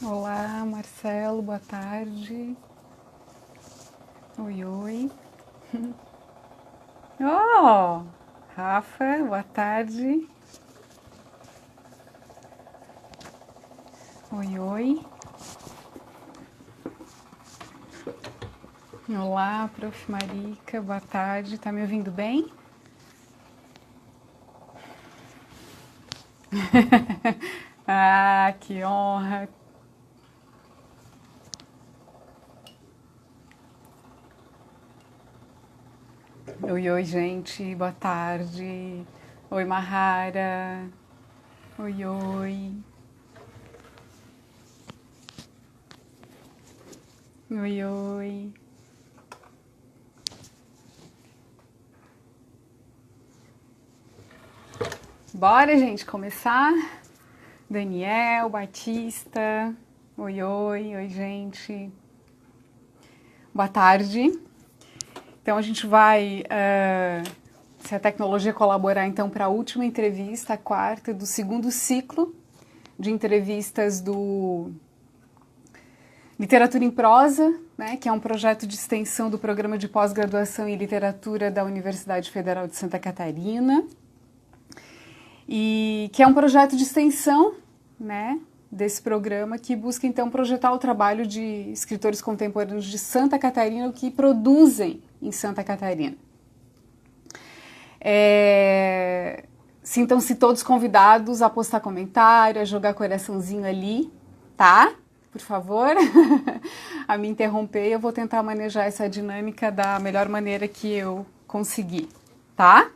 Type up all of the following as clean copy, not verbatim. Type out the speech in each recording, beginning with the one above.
Olá, Marcelo, boa tarde. Oi, oi. Oh, Rafa, boa tarde. Oi, oi. Olá, Prof. Marica, boa tarde. Tá me ouvindo bem? Ah, que honra. Oi, oi, gente, boa tarde. Oi, Mahara. Oi, oi. Oi, oi. Bora, gente, começar? Daniel, Batista. Oi, oi, oi, gente. Boa tarde. Então a gente vai, se a tecnologia colaborar, então, para a última entrevista, a quarta do segundo ciclo de entrevistas do Literatura em Prosa, né, que é um projeto de extensão do Programa de Pós-Graduação em Literatura da Universidade Federal de Santa Catarina, e que é um projeto de extensão, né, desse programa que busca, então, projetar o trabalho de escritores contemporâneos de Santa Catarina que produzem em Santa Catarina. Sintam-se todos convidados a postar comentário, a jogar coraçãozinho ali, tá? Por favor, a me interromper. Eu vou tentar manejar essa dinâmica da melhor maneira que eu conseguir, tá?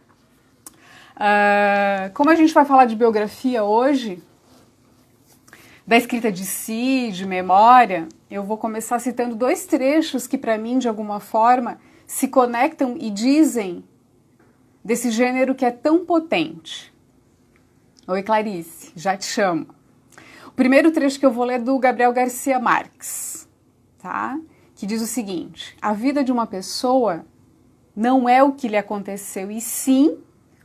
Como a gente vai falar de biografia hoje, da escrita de si, de memória, eu vou começar citando dois trechos que, para mim, de alguma forma, se conectam e dizem desse gênero que é tão potente. Oi, Clarice, já te chamo. O primeiro trecho que eu vou ler é do Gabriel Garcia Marques, tá? Que diz o seguinte: a vida de uma pessoa não é o que lhe aconteceu, e sim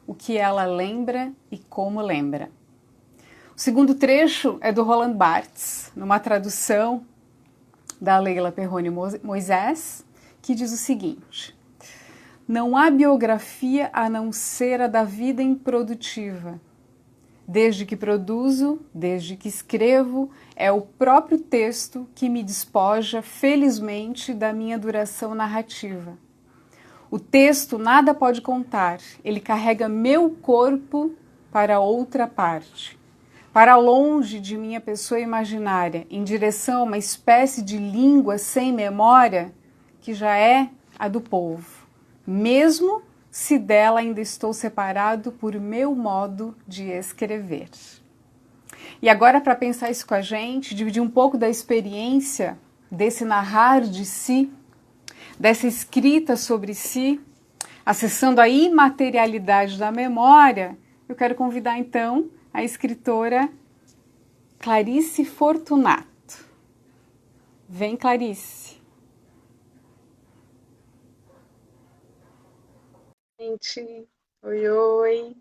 o que ela lembra e como lembra. O segundo trecho é do Roland Barthes, numa tradução da Leila Perrone Moisés, que diz o seguinte: não há biografia a não ser a da vida improdutiva. Desde que produzo, desde que escrevo, é o próprio texto que me despoja, felizmente, da minha duração narrativa. O texto nada pode contar, ele carrega meu corpo para outra parte, para longe de minha pessoa imaginária, em direção a uma espécie de língua sem memória que já é a do povo, mesmo se dela ainda estou separado por meu modo de escrever. E agora, para pensar isso com a gente, dividir um pouco da experiência desse narrar de si, dessa escrita sobre si, acessando a imaterialidade da memória, eu quero convidar então a escritora Clarice Fortunato. Vem, Clarice. Gente, oi, oi.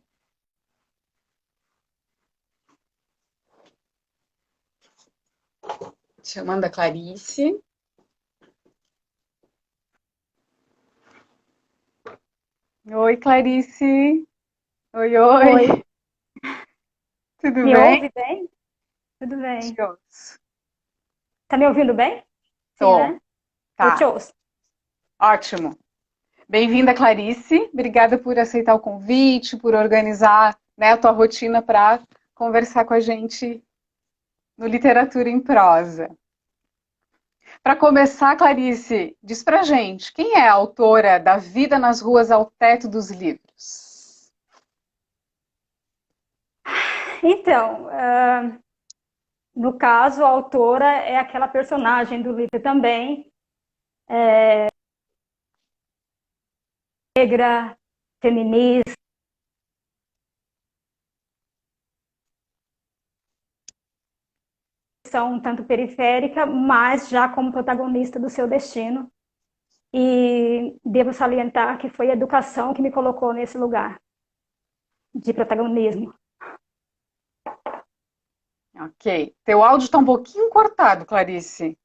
Chamando a Clarice. Oi, Clarice. Oi, oi. Oi, Tudo me bem? ouve bem? Tudo bem. Te ouço. Tá me ouvindo bem? Sim, Tô, né? Eu te tá. ouço. Ótimo. Bem-vinda, Clarice. Obrigada por aceitar o convite, por organizar, né, a tua rotina para conversar com a gente no Literatura em Prosa. Para começar, Clarice, diz pra gente, quem é a autora da Vida nas Ruas ao Teto dos Livros? Então, no caso, a autora é aquela personagem do livro também, negra, feminista, um tanto periférica, mas já como protagonista do seu destino. E devo salientar que foi a educação que me colocou nesse lugar de protagonismo. Ok. Teu áudio está um pouquinho cortado, Clarice.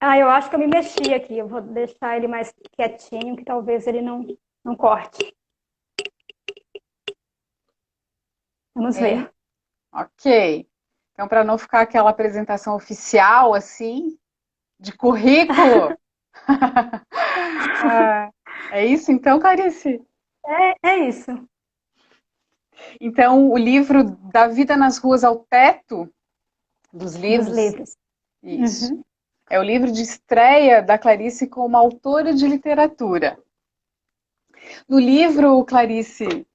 Eu acho que eu me mexi aqui. Eu vou deixar ele mais quietinho, que talvez ele não corte. Vamos Hein? ver. Ok. Então, para não ficar aquela apresentação oficial, assim, de currículo. Ah, é isso então, Clarice? É isso. Então, o livro Da Vida nas Ruas ao Teto, dos Dos livros, livros. isso. Uhum. É o livro de estreia da Clarice como autora de literatura. No livro, Clarice,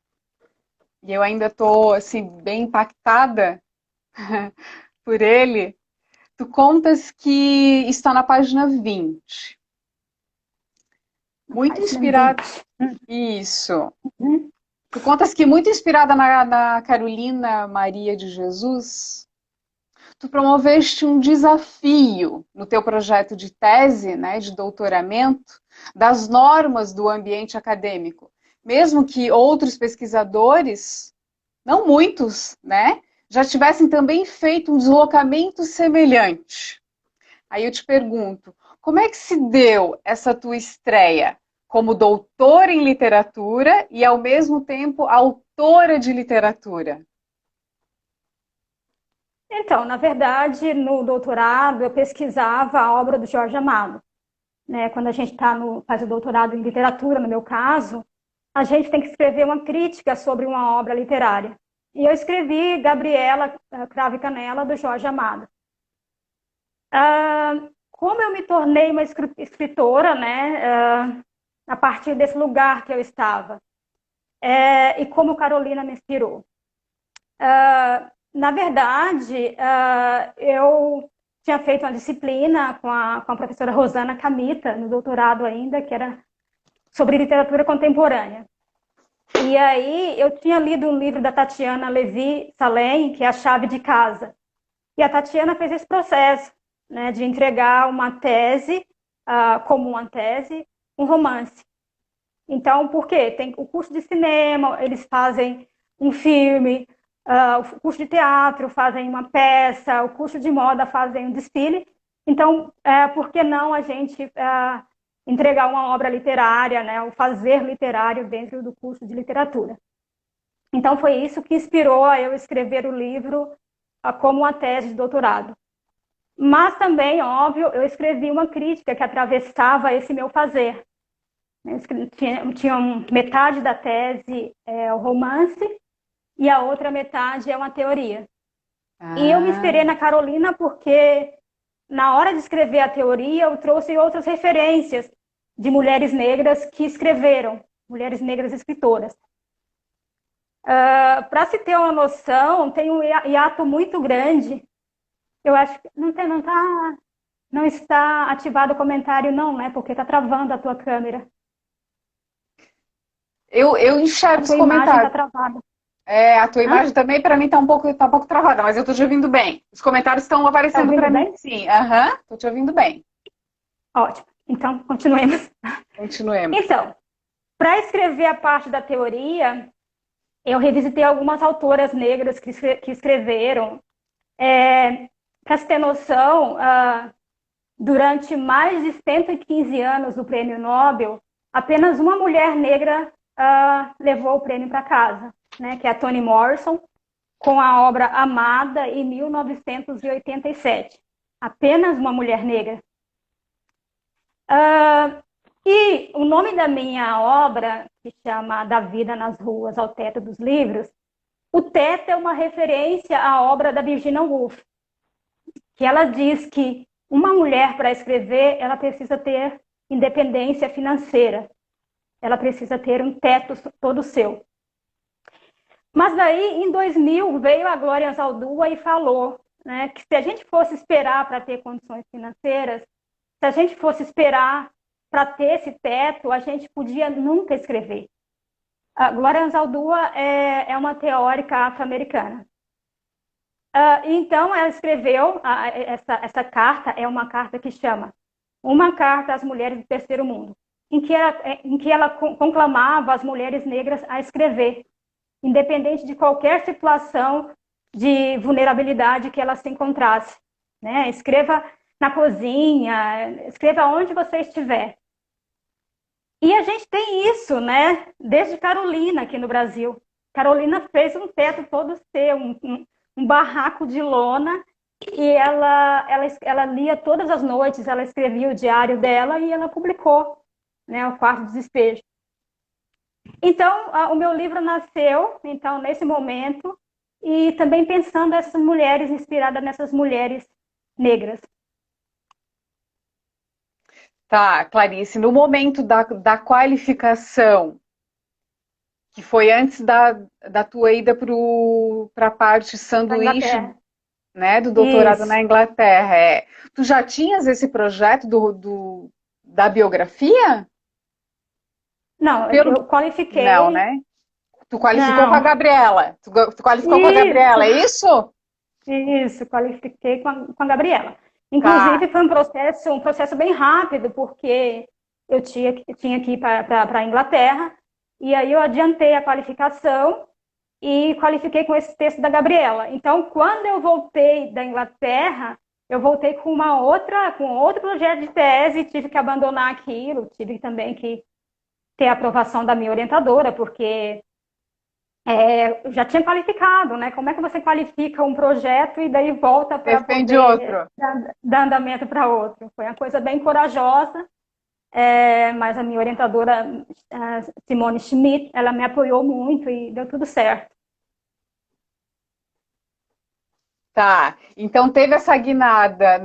e eu ainda estou assim, bem impactada por ele, tu contas que está na página 20. Na Muito página inspirada. 20. Isso. Uhum. Tu contas que muito inspirada na Carolina Maria de Jesus, tu promoveste um desafio no teu projeto de tese, né, de doutoramento, das normas do ambiente acadêmico. Mesmo que outros pesquisadores, não muitos, né, já tivessem também feito um deslocamento semelhante. Aí eu te pergunto, como é que se deu essa tua estreia como doutora em literatura e, ao mesmo tempo, autora de literatura? Então, na verdade, no doutorado, eu pesquisava a obra do Jorge Amado. Né? Quando a gente faz o doutorado em literatura, no meu caso, a gente tem que escrever uma crítica sobre uma obra literária. E eu escrevi Gabriela Cravo e Canela, do Jorge Amado. Como eu me tornei uma escritora, né, a partir desse lugar que eu estava, e como Carolina me inspirou. Na verdade, eu tinha feito uma disciplina com a professora Rosana Camita, no doutorado ainda, que era sobre literatura contemporânea. E aí eu tinha lido um livro da Tatiana Levi Salem, que é A Chave de Casa. E a Tatiana fez esse processo, né, de entregar uma tese, como uma tese, um romance. Então, por quê? Tem o curso de cinema, eles fazem um filme, o curso de teatro fazem uma peça, o curso de moda fazem um desfile. Então, por que não a gente entregar uma obra literária, né, o fazer literário dentro do curso de literatura? Então, foi isso que inspirou a eu escrever o livro como uma tese de doutorado. Mas também, óbvio, eu escrevi uma crítica que atravessava esse meu fazer. Tinha metade da tese o romance e a outra metade é uma teoria. E eu me inspirei Ah, na Carolina porque, na hora de escrever a teoria, eu trouxe outras referências de mulheres negras que escreveram, mulheres negras escritoras. Para se ter uma noção, tem um hiato muito grande. Eu acho que não está ativado o comentário, não, né? Porque está travando a tua câmera. eu A enxergo os tua imagem está comentários. travada. É, a tua Hã? imagem também, para mim, tá um pouco travada, mas eu tô te ouvindo bem. Os comentários estão Está aparecendo ouvindo para mim, bem? sim. Aham, tô te ouvindo bem. Ótimo. Então, continuemos. Continuemos. Então, para escrever a parte da teoria, eu revisitei algumas autoras negras que escreveram. Para se ter noção, durante mais de 115 anos do Prêmio Nobel, apenas uma mulher negra levou o prêmio para casa, né, que é a Toni Morrison, com a obra Amada, em 1987. Apenas uma mulher negra. E o nome da minha obra, que chama Da Vida nas Ruas ao Teto dos Livros, o teto é uma referência à obra da Virginia Woolf, que ela diz que uma mulher, para escrever, ela precisa ter independência financeira. Ela precisa ter um teto todo seu. Mas daí, em 2000, veio a Glória Anzaldúa e falou, né, que se a gente fosse esperar para ter condições financeiras, se a gente fosse esperar para ter esse teto, a gente podia nunca escrever. A Glória Anzaldúa é uma teórica afro-americana. Então, ela escreveu, essa carta é uma carta que chama Uma Carta às Mulheres do Terceiro Mundo, em que ela conclamava as mulheres negras a escrever, independente de qualquer situação de vulnerabilidade que ela se encontrasse, né? Escreva na cozinha, escreva onde você estiver. E a gente tem isso, né? Desde Carolina aqui no Brasil. Carolina fez um teto todo seu, um barraco de lona, e ela lia todas as noites, ela escrevia o diário dela e ela publicou, né, o Quarto Despejo. Então, o meu livro nasceu, então, nesse momento, e também pensando essas mulheres, inspirada nessas mulheres negras. Tá, Clarice, no momento da qualificação, que foi antes da tua ida para a parte Da sanduíche, Inglaterra. né, do doutorado Isso. na Inglaterra, tu já tinhas esse projeto da biografia? Não, Pelo, eu não, qualifiquei. né? Tu qualificou com a Não, Gabriela. Tu qualificou com a isso. Gabriela, é isso? Isso, qualifiquei com a Gabriela. Tá. Inclusive, foi um processo bem rápido, porque eu tinha que ir para a Inglaterra, e aí eu adiantei a qualificação e qualifiquei com esse texto da Gabriela. Então, quando eu voltei da Inglaterra, eu voltei com outro projeto de tese, tive que abandonar aquilo, tive também que ter a aprovação da minha orientadora, porque eu já tinha qualificado, né? Como é que você qualifica um projeto e daí volta para Defende poder outro. dar andamento para outro? Foi uma coisa bem corajosa, mas a minha orientadora, a Simone Schmidt, ela me apoiou muito e deu tudo certo. Tá. Então teve essa guinada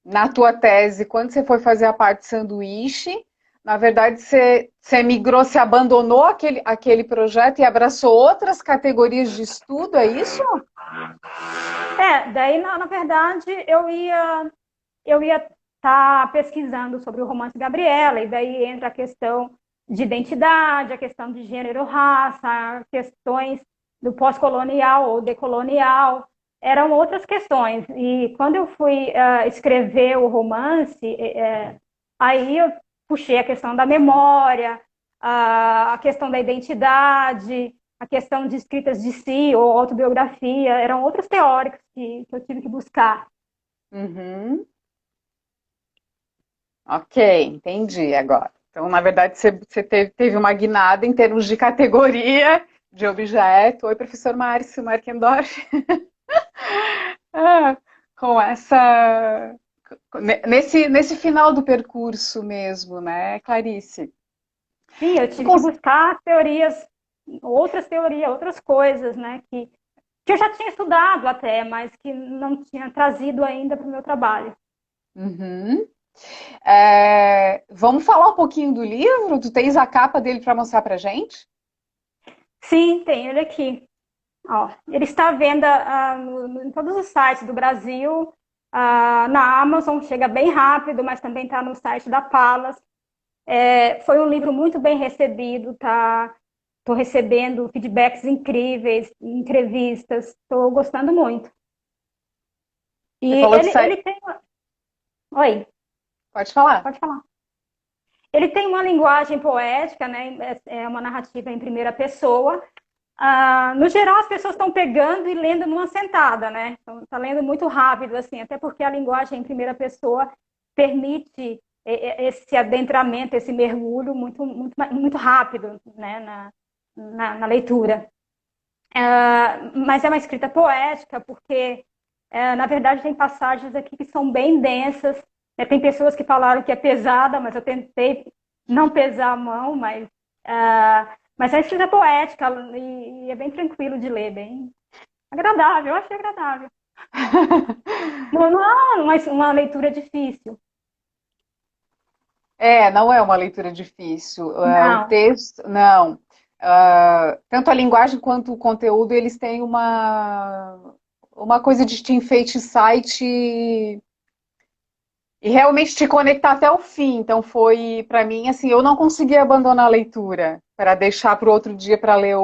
na tua tese, quando você foi fazer a parte sanduíche. Na verdade, você migrou, você abandonou aquele projeto e abraçou outras categorias de estudo, é isso? Daí, na verdade, eu ia estar pesquisando sobre o romance Gabriela, e daí entra a questão de identidade, a questão de gênero, raça, questões do pós-colonial ou decolonial, eram outras questões. E quando eu fui escrever o romance, aí eu puxei a questão da memória, a questão da identidade, a questão de escritas de si ou autobiografia, eram outros teóricos que eu tive que buscar. Uhum. Ok, entendi agora. Então, na verdade, você teve uma guinada em termos de categoria de objeto. Oi, professor Márcio Markendorf. Ah, com essa. Nesse final do percurso mesmo, né, Clarice? Sim, eu Tu tive que cons- buscar teorias, outras coisas, né, que eu já tinha estudado até, mas que não tinha trazido ainda para o meu trabalho. Uhum. Vamos falar um pouquinho do livro? Tu tens a capa dele para mostrar pra gente? Sim, tem ele aqui. Ó, ele está à venda em todos os sites do Brasil, na Amazon, chega bem rápido, mas também está no site da Palas. Foi um livro muito bem recebido, tá? Estou recebendo feedbacks incríveis, entrevistas, estou gostando muito. E Você falou que ele sai. tem. Oi, Pode falar. pode falar. Ele tem uma linguagem poética, né? É uma narrativa em primeira pessoa. No geral, as pessoas estão pegando e lendo numa sentada, né? Então, tá lendo muito rápido, assim, até porque a linguagem em primeira pessoa permite esse adentramento, esse mergulho muito, muito, muito rápido, né? Na leitura. Mas é uma escrita poética, porque, na verdade, tem passagens aqui que são bem densas, né? Tem pessoas que falaram que é pesada, mas eu tentei não pesar a mão, mas é uma escrita poética e é bem tranquilo de ler, bem agradável, eu achei agradável. Não é uma leitura difícil. Não é uma leitura difícil. O Não. texto, não. Tanto a linguagem quanto o conteúdo, eles têm uma coisa de te enfeitiçar e realmente te conectar até o fim. Então foi, para mim, assim, eu não consegui abandonar a leitura para deixar para o outro dia para ler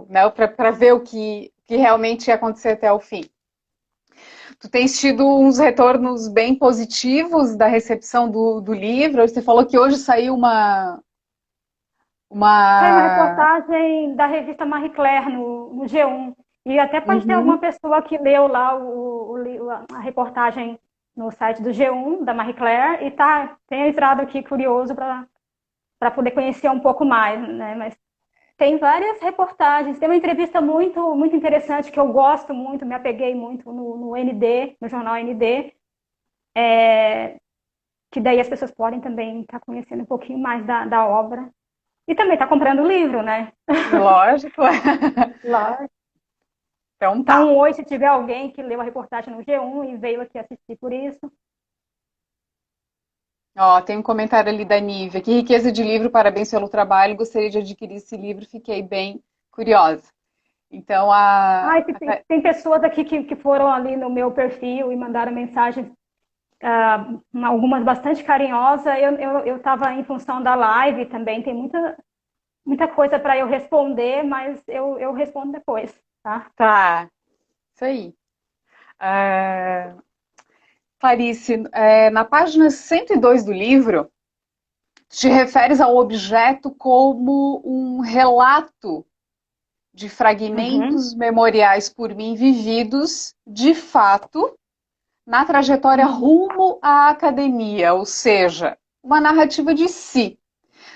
né, para ver o que realmente ia acontecer até o fim. Tu tens tido uns retornos bem positivos da recepção do livro. Você falou que hoje saiu Foi uma uma... reportagem da revista Marie Claire no G1. E até pode ter alguma Uhum. pessoa que leu lá a reportagem no site do G1, da Marie Claire, e tem entrado aqui curioso para poder conhecer um pouco mais, né? Mas tem várias reportagens, tem uma entrevista muito interessante que eu gosto muito, me apeguei muito no ND, no jornal ND, que daí as pessoas podem também estar conhecendo um pouquinho mais da obra. E também está comprando o livro, né? Lógico. Lá. Então Então, tá. um oi, se tiver alguém que leu a reportagem no G1 e veio aqui assistir por isso. Ó, tem um comentário ali da Nívia. Que riqueza de livro, parabéns pelo trabalho. Gostaria de adquirir esse livro, fiquei bem curiosa. Então, Ah, tem pessoas aqui que foram ali no meu perfil e mandaram mensagens, algumas bastante carinhosas. Eu estava em função da live também, tem muita coisa para eu responder, mas eu respondo depois, tá? tá, isso aí. É, Clarice, na página 102 do livro, te referes ao objeto como um relato de Uhum, fragmentos memoriais por mim vividos, de fato, na trajetória uhum, rumo à academia, ou seja, uma narrativa de si,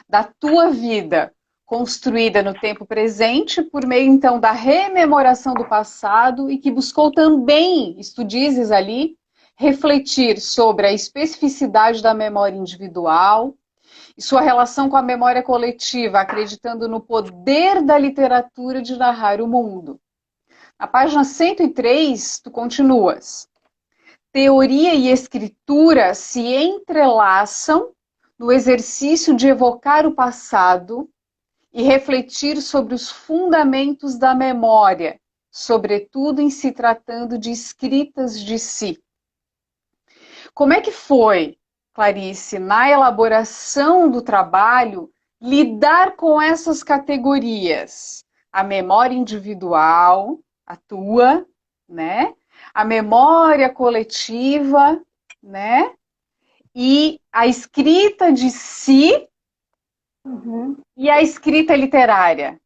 da tua vida, construída no tempo presente, por meio então da rememoração do passado e que buscou também, isto dizes ali, refletir sobre a especificidade da memória individual e sua relação com a memória coletiva, acreditando no poder da literatura de narrar o mundo. Na página 103, tu continuas. Teoria e escritura se entrelaçam no exercício de evocar o passado e refletir sobre os fundamentos da memória, sobretudo em se tratando de escritas de si. Como é que foi, Clarice, na elaboração do trabalho, lidar com essas categorias? A memória individual, a tua, né? A memória coletiva, né? E a escrita de si uhum. e a escrita literária.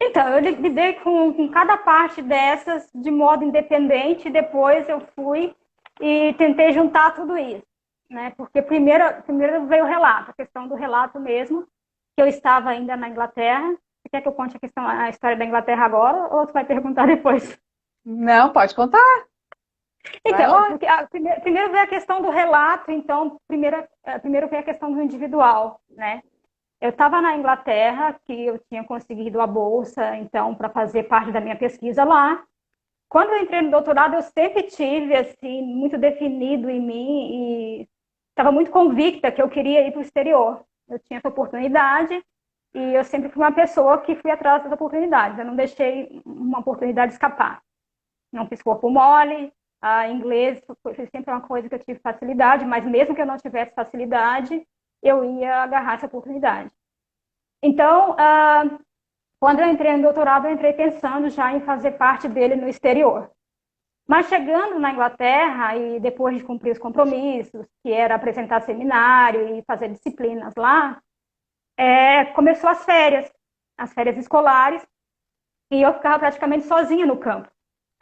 Então, eu lidei com cada parte dessas de modo independente, e depois eu fui e tentei juntar tudo isso, né? Porque primeiro veio o relato, a questão do relato mesmo, que eu estava ainda na Inglaterra. Você quer que eu conte a história da Inglaterra agora, ou você vai perguntar depois? Não, pode contar. Vai Então, lá. porque primeiro veio a questão do relato, então primeiro veio a questão do individual, né? Eu estava na Inglaterra, que eu tinha conseguido a bolsa, então, para fazer parte da minha pesquisa lá. Quando eu entrei no doutorado, eu sempre tive, assim, muito definido em mim e estava muito convicta que eu queria ir para o exterior. Eu tinha essa oportunidade e eu sempre fui uma pessoa que fui atrás das oportunidades. Eu não deixei uma oportunidade escapar. Não fiz corpo mole. Inglês foi sempre uma coisa que eu tive facilidade, mas mesmo que eu não tivesse facilidade, eu ia agarrar essa oportunidade. Então, quando eu entrei no doutorado, eu entrei pensando já em fazer parte dele no exterior. Mas chegando na Inglaterra e depois de cumprir os compromissos, que era apresentar seminário e fazer disciplinas lá, começou as férias escolares, e eu ficava praticamente sozinha no campo.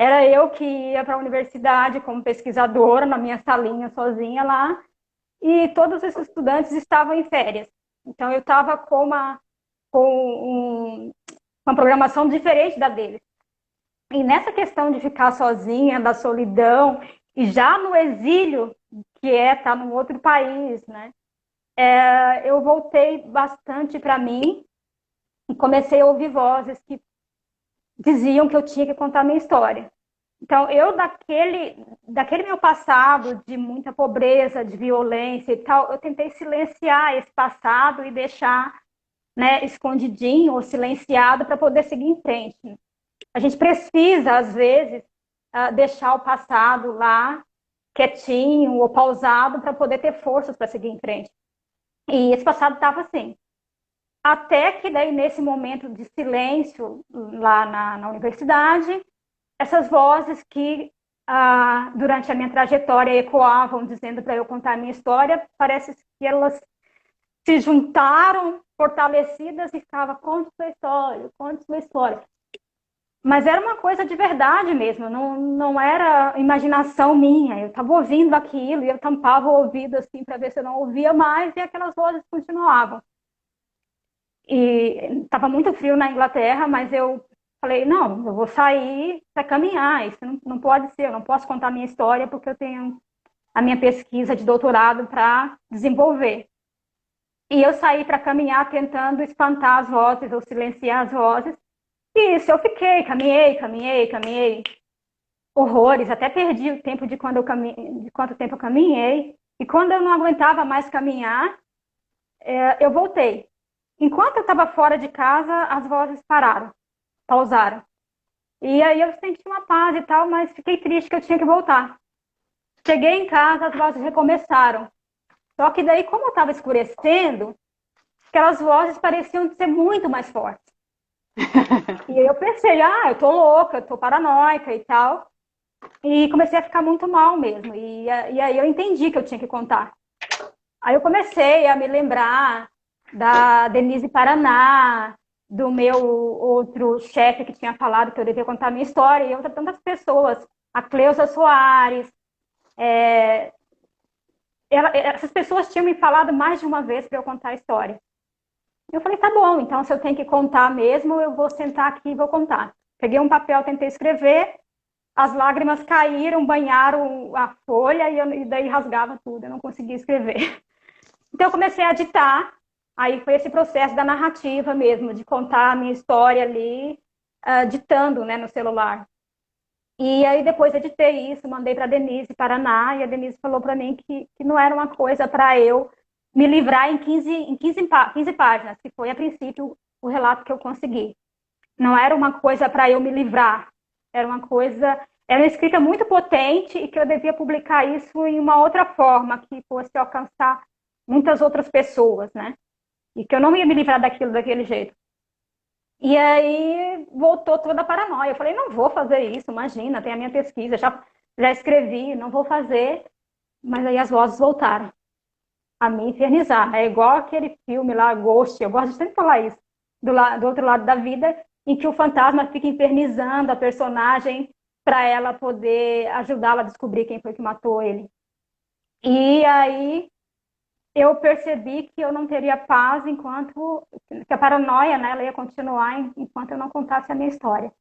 Era eu que ia para a universidade como pesquisadora, na minha salinha sozinha lá, e todos os estudantes estavam em férias. Então eu estava com uma programação diferente da deles. E nessa questão de ficar sozinha, da solidão, e já no exílio, que estar num outro país, né? Eu voltei bastante para mim e comecei a ouvir vozes que diziam que eu tinha que contar a minha história. Então, daquele meu passado de muita pobreza, de violência e tal, eu tentei silenciar esse passado e deixar, né, escondidinho ou silenciado para poder seguir em frente. A gente precisa, às vezes, deixar o passado lá quietinho ou pausado para poder ter forças para seguir em frente. E esse passado estava assim. Até que daí, nesse momento de silêncio lá na universidade, essas vozes que durante a minha trajetória ecoavam, dizendo para eu contar a minha história, parece que elas se juntaram, fortalecidas, e ficava, conte sua história, conte sua história. Mas era uma coisa de verdade mesmo, não era imaginação minha. Eu estava ouvindo aquilo e eu tampava o ouvido assim para ver se eu não ouvia mais e aquelas vozes continuavam. E estava muito frio na Inglaterra, mas eu falei, não, eu vou sair para caminhar, isso não pode ser, eu não posso contar a minha história porque eu tenho a minha pesquisa de doutorado para desenvolver. E eu saí para caminhar tentando espantar as vozes ou silenciar as vozes. E isso eu fiquei, caminhei, horrores, até perdi o tempo de de quanto tempo eu caminhei. E quando eu não aguentava mais caminhar, eu voltei. Enquanto eu estava fora de casa, as vozes pararam, pausaram. E aí eu senti uma paz e tal, mas fiquei triste que eu tinha que voltar. Cheguei em casa, as vozes recomeçaram. Só que daí, como estava escurecendo, aquelas vozes pareciam ser muito mais fortes. E aí eu pensei, eu tô louca, eu tô paranoica e tal. E comecei a ficar muito mal mesmo. E aí eu entendi que eu tinha que contar. Aí eu comecei a me lembrar da Denise Paraná, do meu outro chefe que tinha falado que eu devia contar a minha história, e outras tantas pessoas. A Cleusa Soares. Essas pessoas tinham me falado mais de uma vez para eu contar a história. Eu falei, tá bom, então se eu tenho que contar mesmo, eu vou sentar aqui e vou contar. Peguei um papel, tentei escrever, as lágrimas caíram, banharam a folha e daí rasgava tudo, eu não conseguia escrever. Então eu comecei a ditar, aí foi esse processo da narrativa mesmo, de contar a minha história ali, ditando, né, no celular. E aí depois editei isso, mandei para a Denise Paraná, e a Denise falou para mim que não era uma coisa para eu me livrar em 15 páginas, que foi a princípio o relato que eu consegui. Não era uma coisa para eu me livrar, era uma escrita muito potente e que eu devia publicar isso em uma outra forma, que fosse alcançar muitas outras pessoas, né? E que eu não ia me livrar daquilo daquele jeito. E aí voltou toda a paranoia. Eu falei, não vou fazer isso, imagina, tem a minha pesquisa, já escrevi, não vou fazer. Mas aí as vozes voltaram a me infernizar. É igual aquele filme lá, Ghost, eu gosto de sempre falar isso, do outro lado da vida, em que o fantasma fica infernizando a personagem para ela poder ajudá-la a descobrir quem foi que matou ele. E aí eu percebi que eu não teria paz enquanto que a paranoia, né, ela ia continuar enquanto eu não contasse a minha história.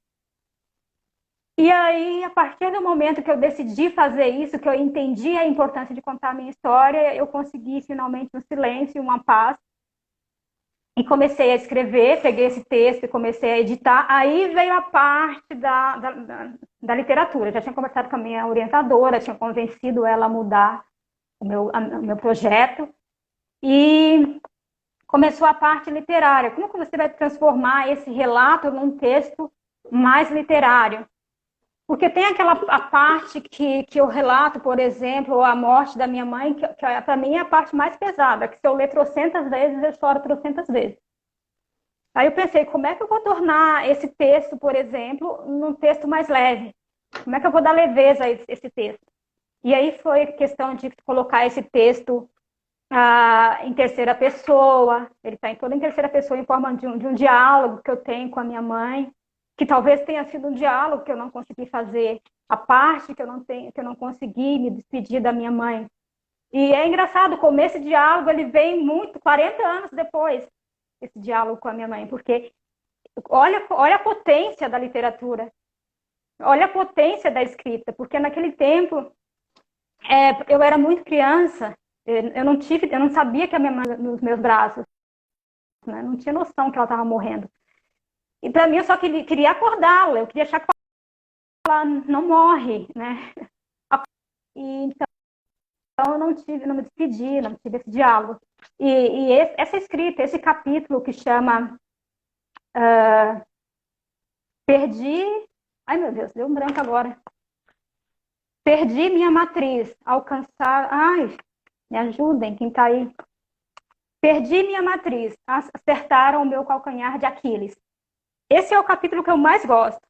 E aí, a partir do momento que eu decidi fazer isso, que eu entendi a importância de contar a minha história, eu consegui finalmente um silêncio, uma paz, e comecei a escrever, peguei esse texto e comecei a editar. Aí veio a parte da literatura. Eu já tinha conversado com a minha orientadora, tinha convencido ela a mudar o meu projeto. E começou a parte literária. Como que você vai transformar esse relato num texto mais literário? Porque tem a parte que eu relato, por exemplo, a morte da minha mãe, que para mim é a parte mais pesada, que se eu ler trocentas vezes, eu choro trocentas vezes. Aí eu pensei, como é que eu vou tornar esse texto, por exemplo, num texto mais leve? Como é que eu vou dar leveza a esse texto? E aí foi questão de colocar esse texto em terceira pessoa, ele está em toda em terceira pessoa em forma de um diálogo que eu tenho com a minha mãe, que talvez tenha sido um diálogo que eu não consegui fazer, a parte que eu não consegui me despedir da minha mãe. E é engraçado como esse diálogo ele vem 40 anos depois, esse diálogo com a minha mãe, porque olha a potência da literatura, olha a potência da escrita, porque naquele tempo eu era muito criança. Eu não sabia que a minha mãe nos meus braços, né? Não tinha noção que ela estava morrendo. E para mim eu só queria acordá-la, eu queria achar que ela não morre, né? E então eu não me despedi, não tive esse diálogo. Essa escrita, esse capítulo que chama Perdi. Ai meu Deus, deu um branco agora. Perdi minha matriz, alcançar. Ai, me ajudem, quem está aí. Perdi minha matriz, acertaram o meu calcanhar de Aquiles. Esse é o capítulo que eu mais gosto,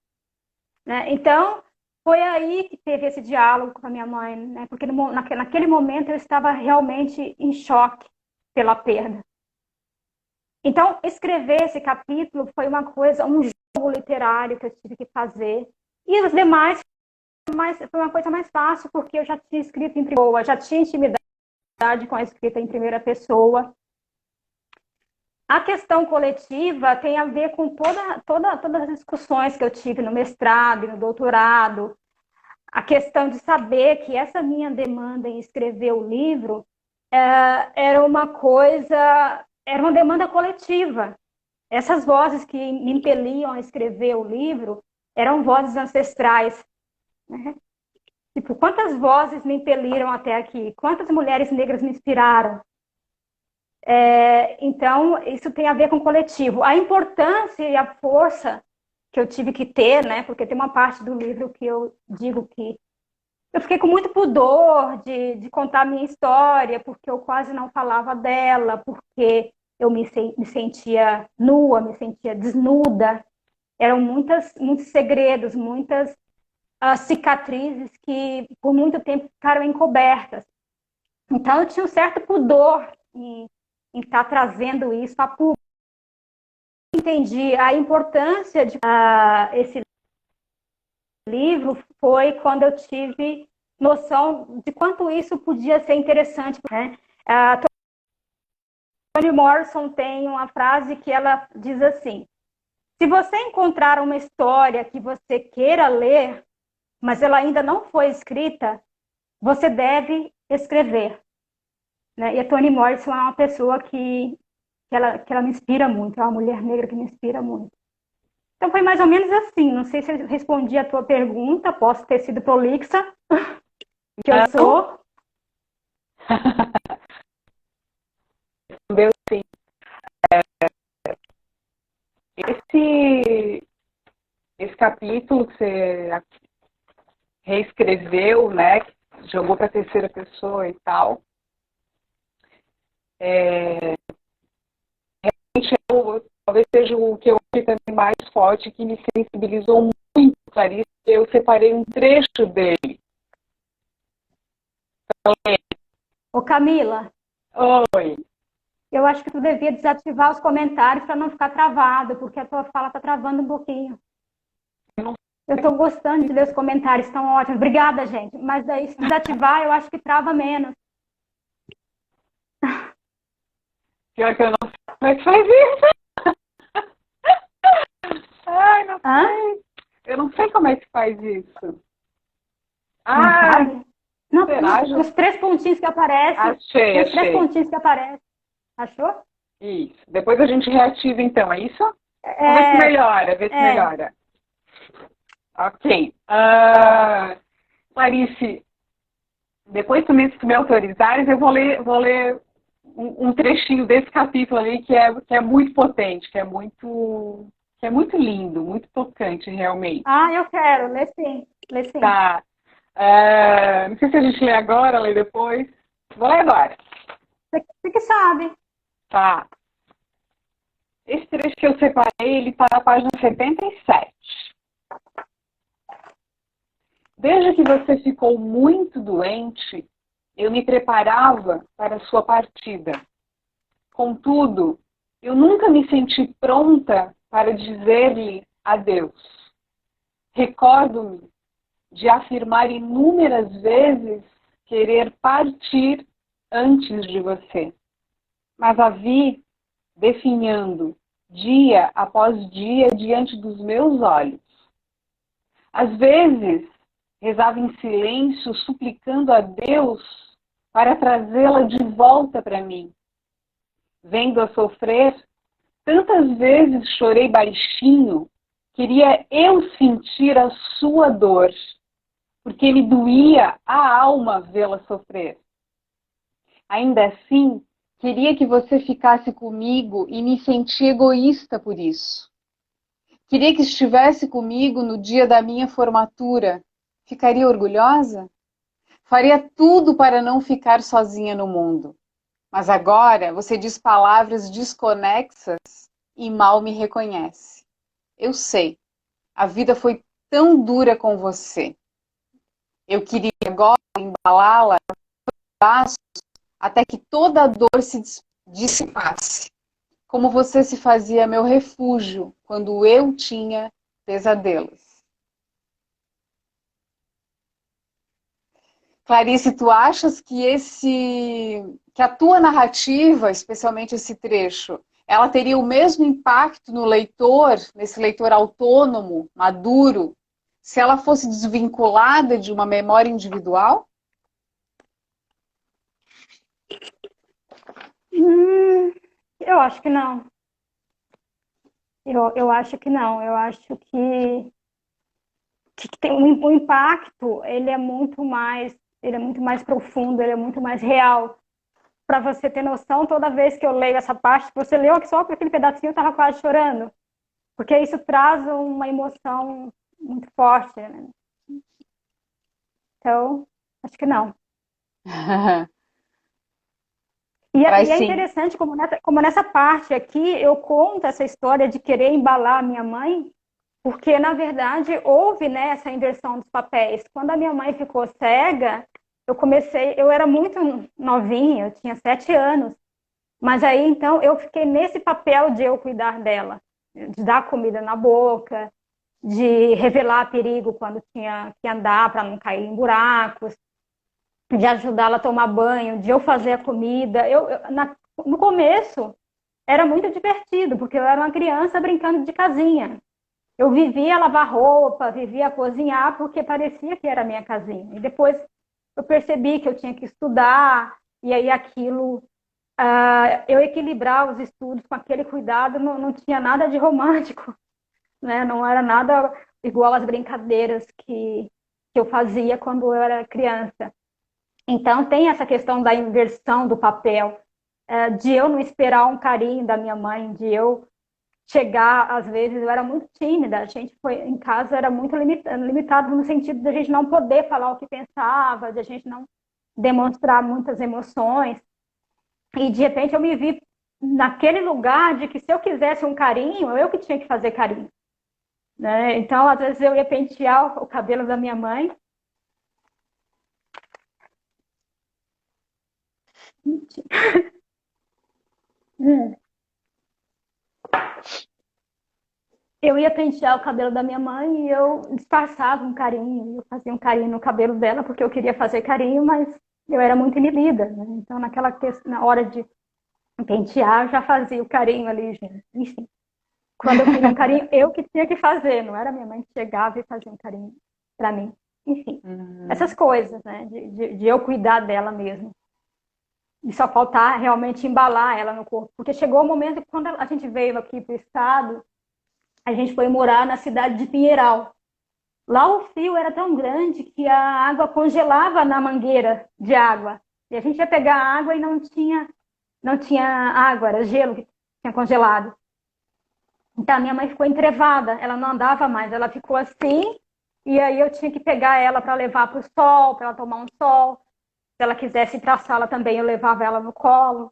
né? Então, foi aí que teve esse diálogo com a minha mãe, né? Porque naquele momento eu estava realmente em choque pela perda. Então, escrever esse capítulo foi uma coisa, um jogo monólogo literário que eu tive que fazer. E os demais foi uma coisa mais fácil, porque eu já tinha escrito em primeira pessoa, já tinha intimidade com a escrita em primeira pessoa. A questão coletiva tem a ver com todas as discussões que eu tive no mestrado e no doutorado. A questão de saber que essa minha demanda em escrever o livro era uma demanda coletiva. Essas vozes que me impeliam a escrever o livro eram vozes ancestrais, né? Tipo, quantas vozes me impeliram até aqui? Quantas mulheres negras me inspiraram? Então, isso tem a ver com o coletivo. A importância e a força que eu tive que ter, né? Porque tem uma parte do livro que eu digo que eu fiquei com muito pudor de contar a minha história, porque eu quase não falava dela, porque eu me sentia nua, me sentia desnuda. Eram muitos segredos, muitas cicatrizes que por muito tempo ficaram encobertas. Então, eu tinha um certo pudor em estar trazendo isso a público. Entendi a importância de esse livro foi quando eu tive noção de quanto isso podia ser interessante, né? Toni Morrison tem uma frase que ela diz assim: se você encontrar uma história que você queira ler, mas ela ainda não foi escrita, você deve escrever. Né? E a Toni Morrison é uma pessoa que ela me inspira muito, é uma mulher negra que me inspira muito. Então foi mais ou menos assim, não sei se eu respondi a tua pergunta, posso ter sido prolixa, que eu sou. Respondeu sim. Esse capítulo que você reescreveu, né, jogou para a terceira pessoa e tal, realmente talvez seja o que eu vi também mais forte, que me sensibilizou muito, Clarice. Eu separei um trecho dele. Ô Camila. Oi. Eu acho que tu devia desativar os comentários para não ficar travado, porque a tua fala está travando um pouquinho. Eu estou gostando de ler os comentários, estão ótimos. Obrigada, gente. Mas daí, se desativar, eu acho que trava menos. Pior que eu não sei como é que faz isso. Ai, não sei. Eu não sei como é que faz isso. Não, os 3 pontinhos que aparecem. Achei. Os 3 pontinhos que aparecem. Achou? Isso. Depois a gente reativa, então, é isso? Vamos ver se melhora, melhora. Ok. Clarice, depois também, se tu me autorizares, eu vou ler um trechinho desse capítulo ali que é muito potente, que é muito lindo, muito tocante, realmente. Eu quero. Lê sim. Tá. Não sei se a gente lê agora, lê depois. Vou ler agora. Você que sabe. Tá. Esse trecho que eu separei, ele está na página 77. Desde que você ficou muito doente, eu me preparava para a sua partida. Contudo, eu nunca me senti pronta para dizer-lhe adeus. Recordo-me de afirmar inúmeras vezes querer partir antes de você. Mas a vi definhando dia após dia diante dos meus olhos. Às vezes, rezava em silêncio, suplicando a Deus para trazê-la de volta para mim. Vendo-a sofrer, tantas vezes chorei baixinho, queria eu sentir a sua dor, porque me doía a alma vê-la sofrer. Ainda assim, queria que você ficasse comigo e me senti egoísta por isso. Queria que estivesse comigo no dia da minha formatura. Ficaria orgulhosa? Faria tudo para não ficar sozinha no mundo. Mas agora você diz palavras desconexas e mal me reconhece. Eu sei, a vida foi tão dura com você. Eu queria agora embalá-la nos braços até que toda a dor se dissipasse. Como você se fazia meu refúgio quando eu tinha Pesadelos. Clarice, tu achas que a tua narrativa, especialmente esse trecho, ela teria o mesmo impacto no leitor, nesse leitor autônomo, maduro, se ela fosse desvinculada de uma memória individual? Eu acho que não. Eu acho que não. Eu acho que tem um impacto, ele é muito mais profundo, ele é muito mais real. Para você ter noção, toda vez que eu leio essa parte, você leu só por aquele pedacinho, eu estava quase chorando. Porque isso traz uma emoção muito forte, né? Então, acho que não. E Traz é sim. interessante como nessa parte aqui eu conto essa história de querer embalar a minha mãe, porque, na verdade, houve, né, essa inversão dos papéis. Quando a minha mãe ficou cega, eu era muito novinha, eu tinha 7 anos. Mas aí, então, eu fiquei nesse papel de eu cuidar dela, de dar comida na boca, de revelar perigo quando tinha que andar para não cair em buracos, de ajudá-la a tomar banho, de eu fazer a comida. No começo, era muito divertido, porque eu era uma criança brincando de casinha. Eu vivia lavar roupa, vivia cozinhar, porque parecia que era a minha casinha. E depois eu percebi que eu tinha que estudar, e aí aquilo, eu equilibrar os estudos com aquele cuidado, não tinha nada de romântico, né? Não era nada igual às brincadeiras que eu fazia quando eu era criança. Então, tem essa questão da inversão do papel, de eu não esperar um carinho da minha mãe, de eu chegar, às vezes, eu era muito tímida, a gente foi em casa, era muito limitado no sentido de a gente não poder falar o que pensava, de a gente não demonstrar muitas emoções, e de repente eu me vi naquele lugar de que se eu quisesse um carinho, eu que tinha que fazer carinho, né? Então, às vezes eu ia pentear o cabelo da minha mãe, eu ia pentear o cabelo da minha mãe e eu disfarçava um carinho, eu fazia um carinho no cabelo dela porque eu queria fazer carinho, mas eu era muito inibida, né? Então na hora de pentear, eu já fazia o carinho ali, gente. Enfim, quando eu queria um carinho, eu que tinha que fazer, não era minha mãe que chegava e fazia um carinho para mim. Enfim, essas coisas, né? De eu cuidar dela mesmo. E só faltar realmente embalar ela no corpo. Porque chegou o momento que quando a gente veio aqui para o estado, a gente foi morar na cidade de Pinheiral. Lá o frio era tão grande que a água congelava na mangueira de água. E a gente ia pegar água e não tinha água, era gelo que tinha congelado. Então a minha mãe ficou entrevada, ela não andava mais, ela ficou assim, e aí eu tinha que pegar ela para levar para o sol, para ela tomar um sol. Se ela quisesse ir para a sala também, eu levava ela no colo.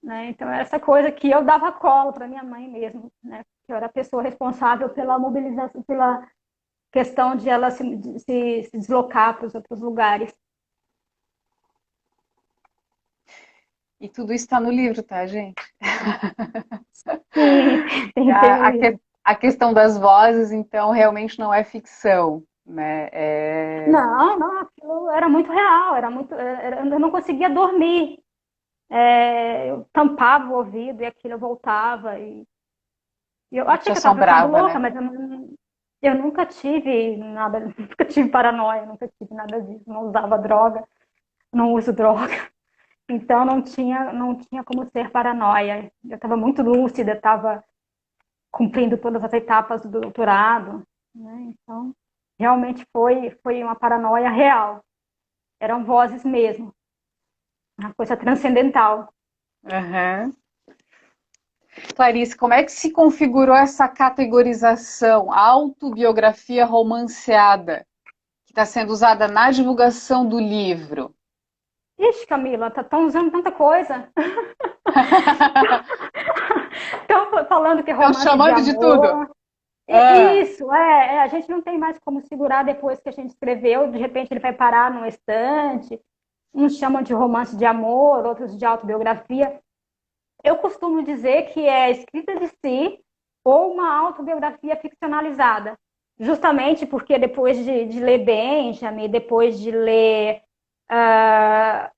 Né? Então, essa coisa que eu dava colo para minha mãe mesmo, né? Eu era a pessoa responsável pela mobilização, pela questão de ela se deslocar para os outros lugares. E tudo isso está no livro, tá, gente? Sim, A questão das vozes, então, realmente não é ficção, né? Não, aquilo era muito real, eu não conseguia dormir. Eu tampava o ouvido e aquilo voltava. E eu Te achei que eu estava ficando assombrava, louca, né? mas eu nunca tive nada, nunca tive paranoia, nunca tive nada disso. Não usava droga, não uso droga. Então não tinha como ser paranoia. Eu estava muito lúcida, estava cumprindo todas as etapas do doutorado, né? Então, realmente foi uma paranoia real. Eram vozes mesmo, uma coisa transcendental. Uhum. Clarice, como é que se configurou essa categorização, autobiografia romanceada, que está sendo usada na divulgação do livro? Ixi, Camila, estão usando tanta coisa. Estão falando que é Estão romance de chamando de tudo. amor. Ah, Isso, a gente não tem mais como segurar depois que a gente escreveu, de repente ele vai parar num estante. Uns chamam de romance de amor, outros de autobiografia. Eu costumo dizer que é escrita de si ou uma autobiografia ficcionalizada. justamente porque depois de ler Benjamin, depois de ler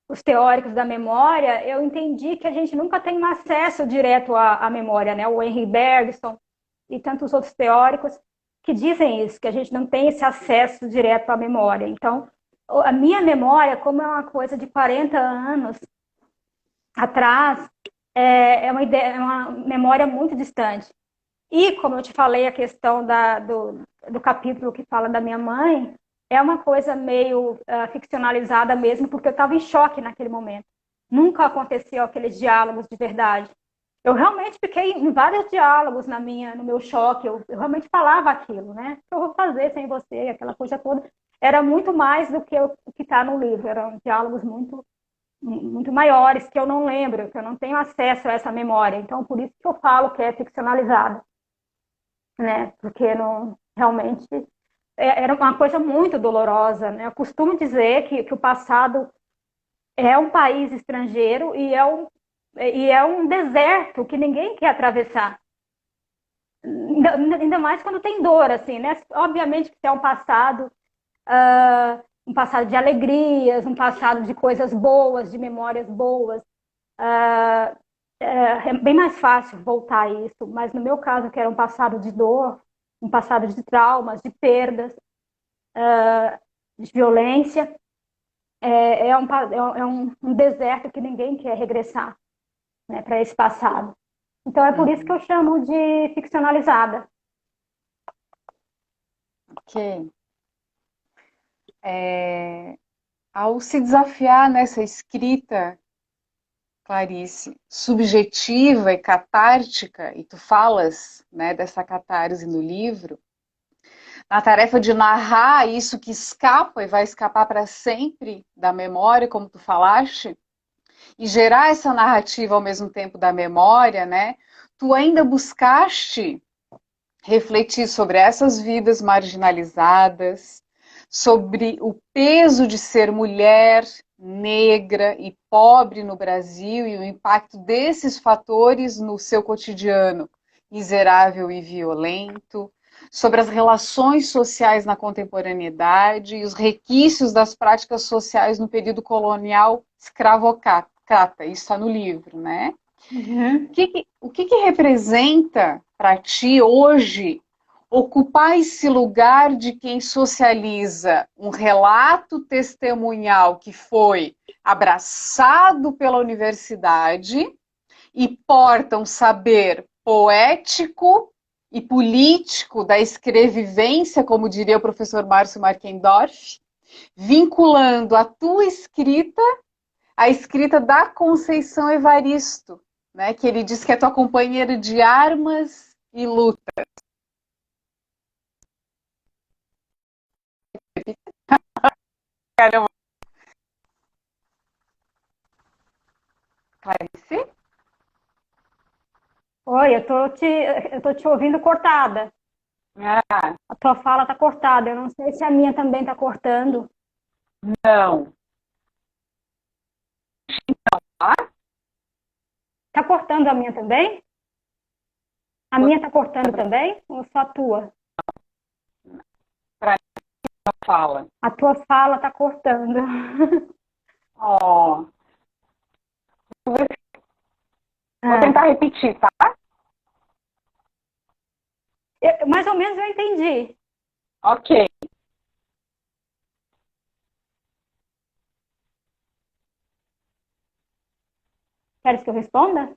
os teóricos da memória, eu entendi que a gente nunca tem um acesso direto à memória, né? O Henry Bergson e tantos outros teóricos que dizem isso, que a gente não tem esse acesso direto à memória. Então, a minha memória, como é uma coisa de 40 anos atrás, é uma memória muito distante. E, como eu te falei, a questão do capítulo que fala da minha mãe é uma coisa meio ficcionalizada mesmo, porque eu estava em choque naquele momento. Nunca aconteceu aqueles diálogos de verdade. Eu realmente fiquei em vários diálogos no meu choque, eu realmente falava aquilo, né? O que eu vou fazer sem você, aquela coisa toda. Era muito mais do que o que está no livro, eram diálogos muito maiores que eu não lembro, que eu não tenho acesso a essa memória. Então, por isso que eu falo que é ficcionalizado, né? Porque não, realmente era uma coisa muito dolorosa, né? Eu costumo dizer que o passado é um país estrangeiro e é um deserto que ninguém quer atravessar. Ainda mais quando tem dor, assim, né? Obviamente que é um passado de alegrias, um passado de coisas boas, de memórias boas. É bem mais fácil voltar a isso, mas no meu caso, que era um passado de dor, um passado de traumas, de perdas, de violência, um deserto que ninguém quer regressar, né, para esse passado. Então é por isso que eu chamo de ficcionalizada. Ok. Ao se desafiar nessa escrita, Clarice, subjetiva e catártica, e tu falas, né, dessa catarse no livro, na tarefa de narrar isso que escapa e vai escapar para sempre da memória, como tu falaste, e gerar essa narrativa ao mesmo tempo da memória, né? Tu ainda buscaste refletir sobre essas vidas marginalizadas, sobre o peso de ser mulher, negra e pobre no Brasil e o impacto desses fatores no seu cotidiano miserável e violento, sobre as relações sociais na contemporaneidade e os requisitos das práticas sociais no período colonial escravocrata. Isso está no livro, né? Uhum. O que representa para ti hoje ocupar esse lugar de quem socializa um relato testemunhal que foi abraçado pela universidade e porta um saber poético e político da escrevivência, como diria o professor Márcio Markendorf, vinculando a tua escrita à escrita da Conceição Evaristo, né, que ele diz que é tua companheira de armas e luta. Caramba. Clarice? Oi, eu tô te ouvindo cortada. Ah, A tua fala tá cortada. Eu não sei se a minha também tá cortando. não. Tá cortando a minha também? A minha tá cortando também? Ou só a tua? Fala. A tua fala tá cortando. Ó, vou tentar repetir, tá? Mais ou menos eu entendi. Ok. Queres que eu responda?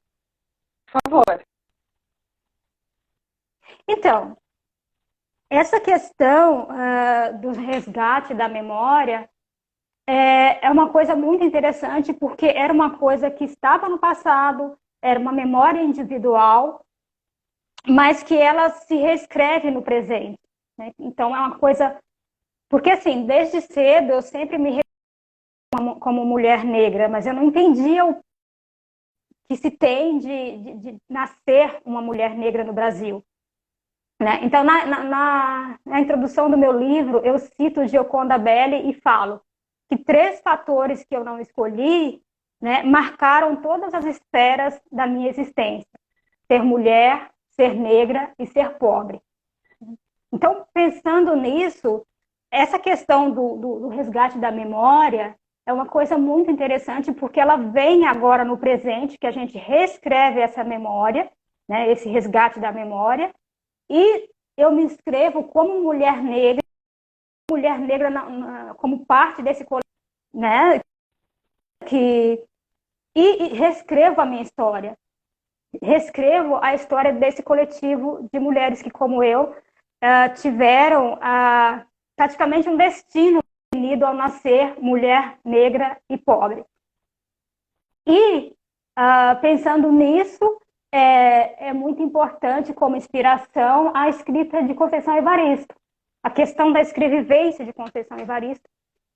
Por favor. Então, essa questão do resgate da memória é uma coisa muito interessante, porque era uma coisa que estava no passado, era uma memória individual, mas que ela se reescreve no presente, né? Então, é uma coisa... Porque, assim, desde cedo eu sempre me reconheço como mulher negra, mas eu não entendia o que se tem de nascer uma mulher negra no Brasil, né? Então, na introdução do meu livro, eu cito Gioconda Belli e falo que 3 fatores que eu não escolhi, né, marcaram todas as esferas da minha existência: ser mulher, ser negra e ser pobre. Então, pensando nisso, essa questão do resgate da memória é uma coisa muito interessante, porque ela vem agora no presente, que a gente reescreve essa memória, né, esse resgate da memória, e eu me inscrevo como mulher negra como parte desse coletivo, né, e reescrevo a minha história. Reescrevo a história desse coletivo de mulheres que, como eu, tiveram praticamente um destino definido ao nascer mulher, negra e pobre. E, pensando nisso, é muito importante como inspiração a escrita de Conceição Evaristo, a questão da escrevivência de Conceição Evaristo,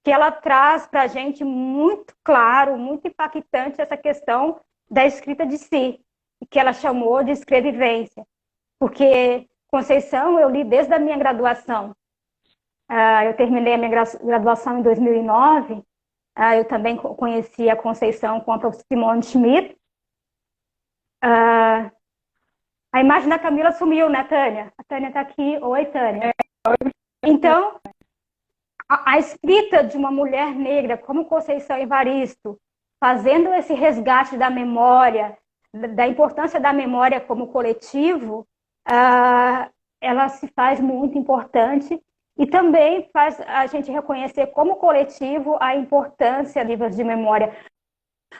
que ela traz para a gente muito claro, muito impactante essa questão da escrita de si, que ela chamou de escrevivência. Porque Conceição eu li desde a minha graduação. Eu terminei a minha graduação em 2009. Eu também conheci a Conceição com a professora Simone Schmidt. A imagem da Camila sumiu, né, Tânia? A Tânia está aqui. Oi, Tânia. Então, a escrita de uma mulher negra como Conceição Evaristo, fazendo esse resgate da memória, da importância da memória como coletivo, ela se faz muito importante e também faz a gente reconhecer como coletivo a importância de livros de memória,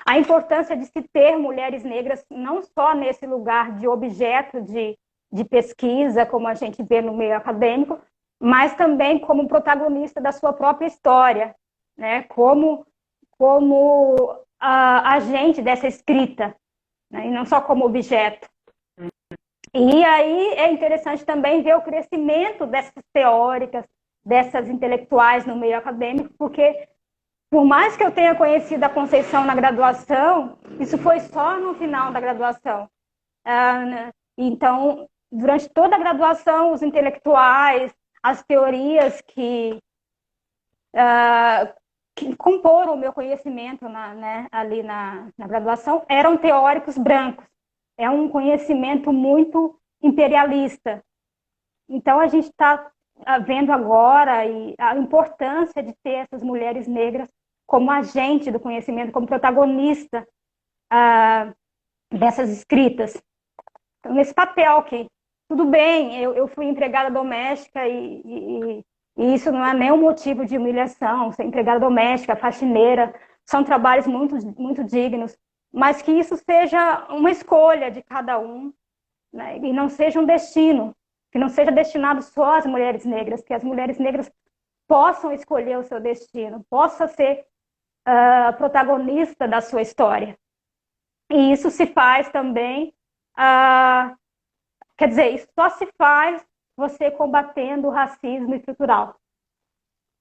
a importância de se ter mulheres negras não só nesse lugar de objeto de pesquisa, como a gente vê no meio acadêmico, mas também como protagonista da sua própria história, né? Como agente dessa escrita, né? E não só como objeto. E aí é interessante também ver o crescimento dessas teóricas, dessas intelectuais no meio acadêmico, porque por mais que eu tenha conhecido a Conceição na graduação, isso foi só no final da graduação. Então, durante toda a graduação, os intelectuais, as teorias que comporam o meu conhecimento ali na graduação eram teóricos brancos. É um conhecimento muito imperialista. Então, a gente está vendo agora a importância de ter essas mulheres negras como agente do conhecimento, como protagonista dessas escritas. Então, nesse papel que, tudo bem, eu fui empregada doméstica e isso não é nenhum motivo de humilhação. Ser empregada doméstica, faxineira, são trabalhos muito, muito dignos, mas que isso seja uma escolha de cada um, né? E não seja um destino, que não seja destinado só às mulheres negras, que as mulheres negras possam escolher o seu destino, possa ser protagonista da sua história. E isso se faz também, quer dizer, isso só se faz você combatendo o racismo estrutural,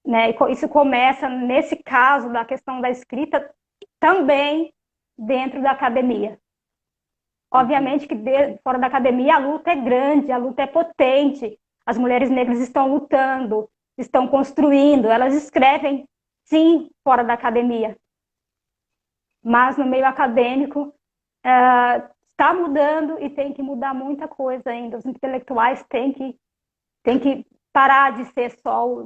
né? E isso começa, nesse caso, da questão da escrita, também dentro da academia. Obviamente que fora da academia a luta é grande, a luta é potente, as mulheres negras estão lutando, estão construindo, elas escrevem, sim, fora da academia. Mas no meio acadêmico está mudando e tem que mudar muita coisa ainda. Os intelectuais têm que parar de ser só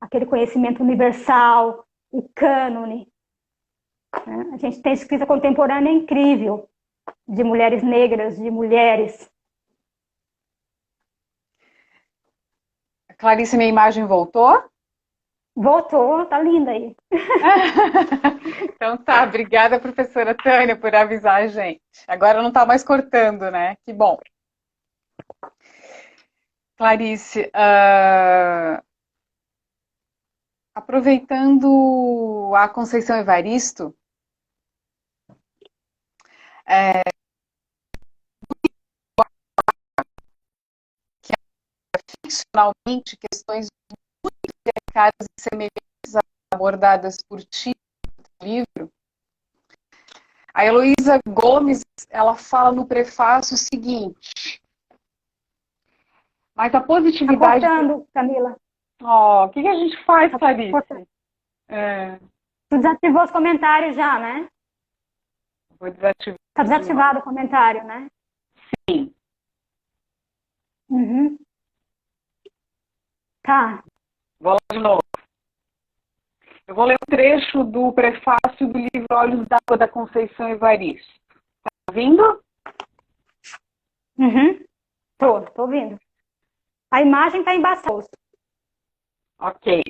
aquele conhecimento universal, o cânone. A gente tem escrita contemporânea incrível, de mulheres negras, de mulheres. Clarice, minha imagem voltou? Voltou, tá linda aí. Então tá, obrigada, professora Tânia, por avisar a gente. Agora não tá mais cortando, né? Que bom. Clarice, aproveitando a Conceição Evaristo, que é ficcionalmente questões muito delicadas e semelhantes abordadas por ti no livro, a Heloísa Gomes, ela fala no prefácio o seguinte: mas a positividade... Tá cortando, Camila. O que a gente faz, Clarice? Tu desativou os comentários já, né? Vou desativar. Tá desativado o comentário, né? Sim. Uhum. Tá. Vou lá de novo. Eu vou ler um trecho do prefácio do livro Olhos d'Água da Conceição Evaristo. Tá ouvindo? Uhum. Tô ouvindo. A imagem tá embaçada. Ok.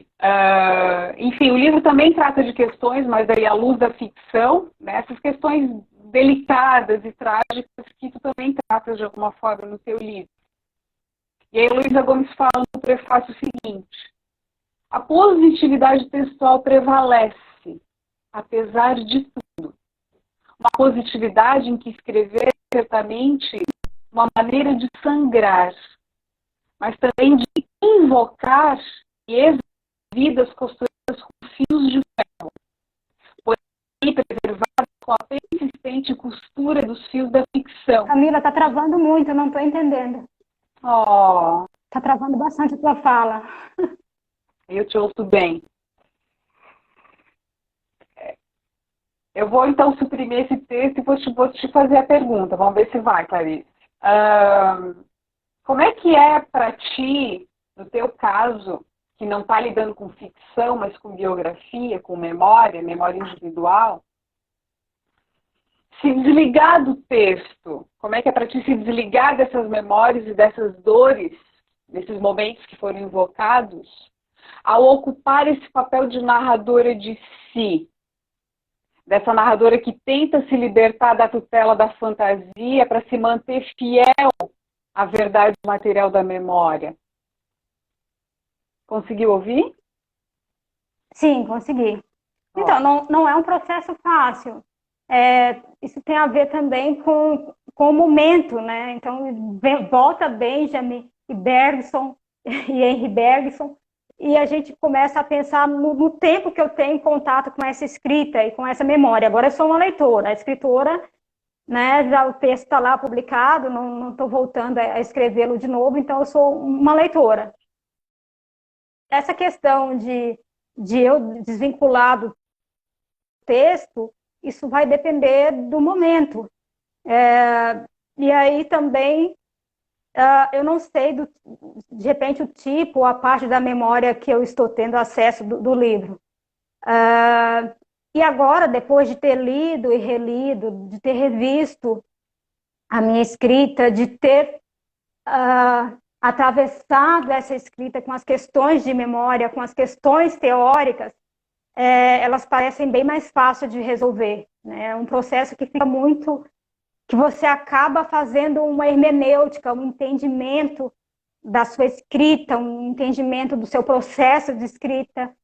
Enfim, o livro também trata de questões, mas aí à luz da ficção, né, essas questões delicadas e trágicas que tu também tratas de alguma forma no teu livro. E aí Luísa Gomes fala no prefácio o seguinte: a positividade textual prevalece, apesar de tudo. Uma positividade em que escrever é certamente uma maneira de sangrar, mas também de invocar e vidas construídas com fios de ferro, porém preservadas com a persistente costura dos fios da ficção. Camila, tá travando muito, eu não tô entendendo. Oh, Tá travando bastante a tua fala. eu te ouço bem. Eu vou então suprimir esse texto e vou te fazer a pergunta. Vamos ver se vai, Clarice. Como é que é para ti, no teu caso, que não está lidando com ficção, mas com biografia, com memória individual, se desligar do texto? Como é que é para ti se desligar dessas memórias e dessas dores, desses momentos que foram invocados, ao ocupar esse papel de narradora de si? Dessa narradora que tenta se libertar da tutela da fantasia para se manter fiel à verdade material da memória. Conseguiu ouvir? Sim, consegui. Então, não é um processo fácil. Isso tem a ver também com o momento, né? Então, volta Benjamin e Bergson e Henry Bergson, e a gente começa a pensar no tempo que eu tenho em contato com essa escrita e com essa memória. Agora eu sou uma leitora, a escritora, né? Já o texto está lá publicado, não estou voltando a escrevê-lo de novo, então eu sou uma leitora. Essa questão de eu desvincular do texto, isso vai depender do momento. E aí também, eu não sei, de repente, o tipo, a parte da memória que eu estou tendo acesso do livro. E agora, depois de ter lido e relido, de ter revisto a minha escrita, de ter atravessado essa escrita com as questões de memória, com as questões teóricas, elas parecem bem mais fáceis de resolver. Né? É um processo que fica muito... que você acaba fazendo uma hermenêutica, um entendimento da sua escrita, um entendimento do seu processo de escrita,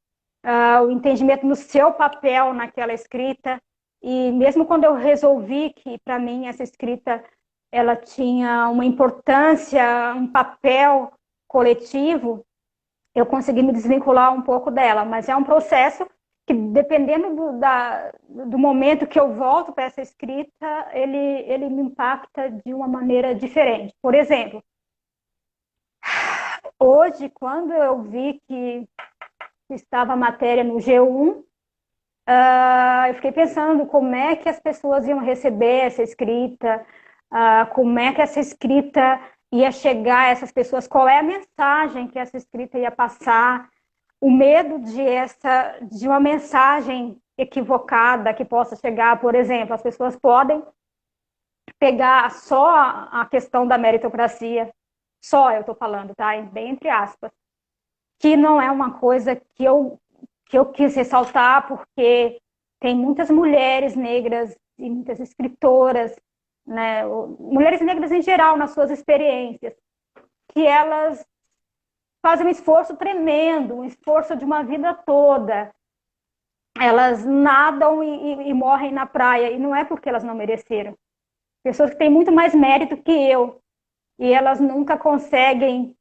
o entendimento do seu papel naquela escrita. E mesmo quando eu resolvi que, para mim, essa escrita ela tinha uma importância, um papel coletivo, eu consegui me desvincular um pouco dela. Mas é um processo que, dependendo do momento que eu volto para essa escrita, ele me impacta de uma maneira diferente. Por exemplo, hoje, quando eu vi que estava a matéria no G1, eu fiquei pensando como é que as pessoas iam receber essa escrita, como é que essa escrita ia chegar a essas pessoas, qual é a mensagem que essa escrita ia passar, o medo de uma mensagem equivocada que possa chegar. Por exemplo, as pessoas podem pegar só a questão da meritocracia, só eu estou falando, tá? Bem entre aspas, que não é uma coisa que eu quis ressaltar, porque tem muitas mulheres negras e muitas escritoras, né, mulheres negras em geral, nas suas experiências, que elas fazem um esforço tremendo, um esforço de uma vida toda. Elas nadam e morrem na praia, e não é porque elas não mereceram. Pessoas que têm muito mais mérito que eu, e elas nunca conseguem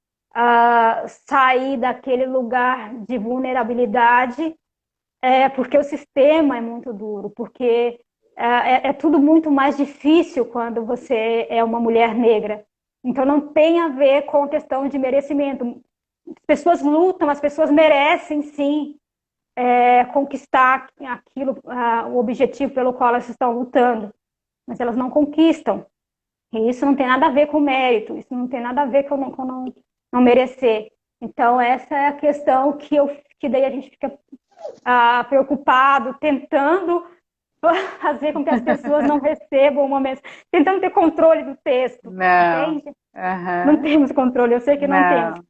sair daquele lugar de vulnerabilidade, porque o sistema é muito duro, porque é tudo muito mais difícil quando você é uma mulher negra. Então não tem a ver com a questão de merecimento. As pessoas lutam, as pessoas merecem sim conquistar aquilo, o objetivo pelo qual elas estão lutando, mas elas não conquistam. E isso não tem nada a ver com mérito, isso não tem nada a ver com não merecer. Então, essa é a questão que daí a gente fica preocupado, tentando fazer com que as pessoas não recebam uma mensagem, tentando ter controle do texto, Não. entende? Não Aham. temos controle, eu sei que não temos. Não.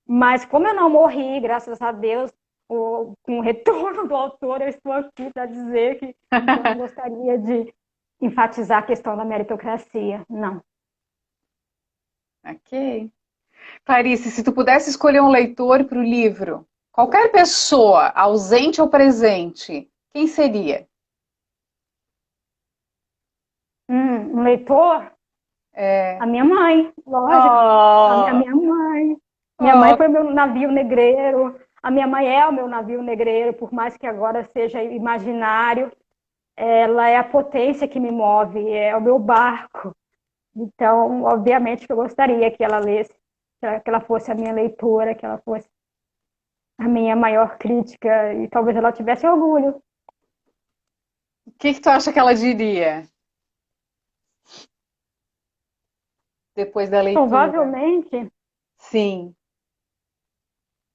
Mas como eu não morri, graças a Deus, com o retorno do autor, eu estou aqui para dizer que eu não gostaria de enfatizar a questão da meritocracia. Não. Ok. Clarice, se tu pudesse escolher um leitor para o livro, qualquer pessoa, ausente ou presente, quem seria? Um leitor? É... A minha mãe, lógico. A Oh, minha mãe. Minha mãe oh, foi meu navio negreiro. A minha mãe é o meu navio negreiro, por mais que agora seja imaginário. Ela é a potência que me move, é o meu barco. Então, obviamente que eu gostaria que ela lesse, que ela fosse a minha leitora, que ela fosse a minha maior crítica e talvez ela tivesse orgulho. o que que tu acha que ela diria depois da leitura? Provavelmente, Sim.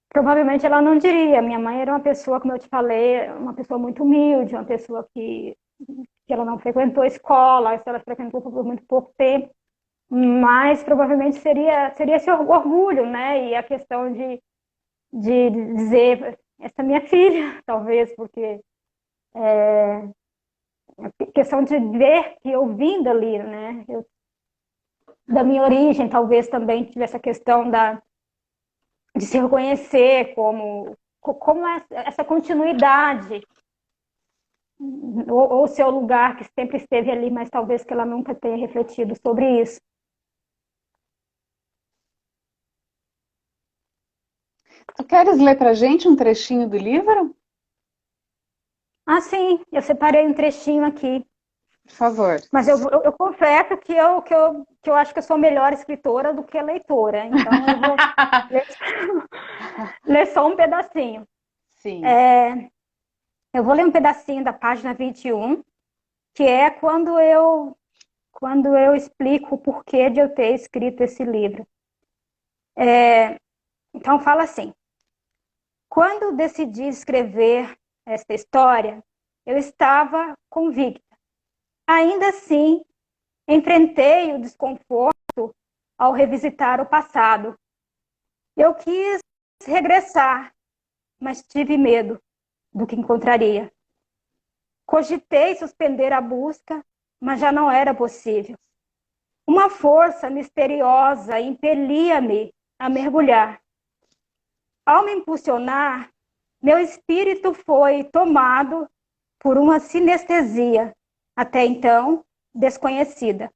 provavelmente ela não diria. Minha mãe era uma pessoa, como eu te falei, uma pessoa muito humilde, uma pessoa que ela não frequentou escola, ela frequentou por muito pouco tempo, mas provavelmente seria esse orgulho, né? E a questão de dizer, essa é minha filha, talvez, porque a questão de ver que eu vim dali, né? Da minha origem, talvez também tivesse a questão de se reconhecer como essa continuidade, ou seu lugar que sempre esteve ali, mas talvez que ela nunca tenha refletido sobre isso. Tu queres ler pra gente um trechinho do livro? Ah, sim, eu separei um trechinho aqui. Por favor. Mas eu confesso que eu acho que eu sou melhor escritora do que leitora. Então eu vou ler, ler só um pedacinho. Sim. Eu vou ler um pedacinho da página 21, que é quando eu explico o porquê de eu ter escrito esse livro. Então fala assim: quando decidi escrever esta história, eu estava convicta. Ainda assim, enfrentei o desconforto ao revisitar o passado. Eu quis regressar, mas tive medo do que encontraria. Cogitei suspender a busca, mas já não era possível. Uma força misteriosa impelia-me a mergulhar. Ao me impulsionar, meu espírito foi tomado por uma sinestesia, até então desconhecida.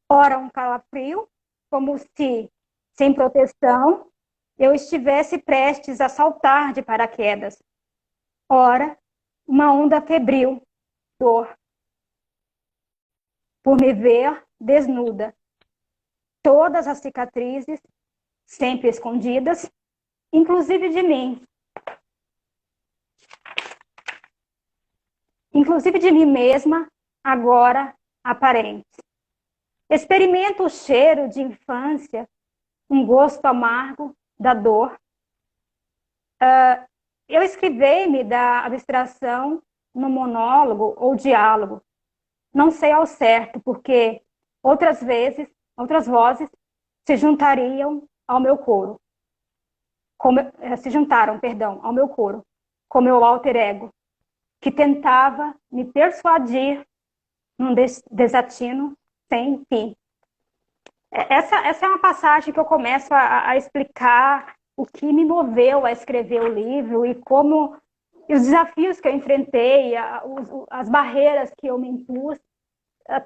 Ora, um calafrio, como se, sem proteção, eu estivesse prestes a saltar de paraquedas. Ora, uma onda febril, dor, por me ver desnuda. Todas as cicatrizes, sempre escondidas, inclusive de mim. Inclusive de mim mesma, agora aparente. Experimento o cheiro de infância, um gosto amargo da dor. Eu esquivei-me da abstração no monólogo ou diálogo. Não sei ao certo, porque outras vezes, outras vozes se juntariam ao meu coro. Se juntaram, perdão, ao meu coro, com meu alter ego, que tentava me persuadir num desatino sem fim. Essa é uma passagem que eu começo a explicar o que me moveu a escrever o livro e como e os desafios que eu enfrentei, as barreiras que eu me impus,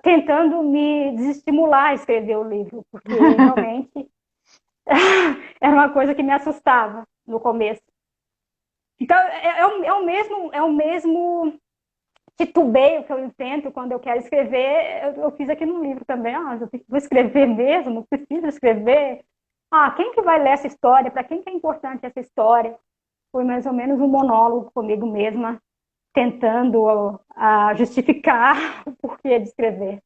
tentando me desestimular a escrever o livro, porque realmente era uma coisa que me assustava no começo. Então, é o mesmo titubeio que eu enfrento quando eu quero escrever, eu fiz aqui no livro também. Vou escrever mesmo? Preciso escrever? Quem que vai ler essa história? Para quem que é importante essa história? Foi mais ou menos um monólogo comigo mesma, tentando justificar o porquê de escrever.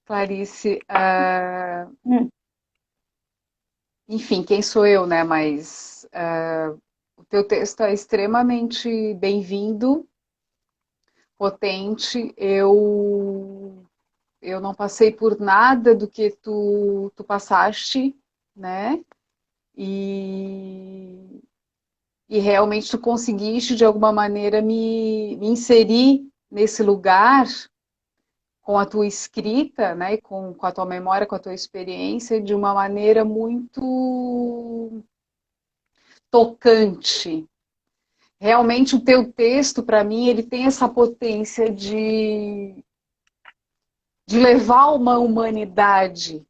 Clarice, Hum. enfim, quem sou eu, né? Mas o teu texto é extremamente bem-vindo, potente. Eu não passei por nada do que tu passaste, né? E, e realmente tu conseguiste, de alguma maneira, me inserir nesse lugar com a tua escrita, né, e com a tua memória, com a tua experiência, de uma maneira muito tocante. Realmente o teu texto, para mim, ele tem essa potência de levar uma humanidade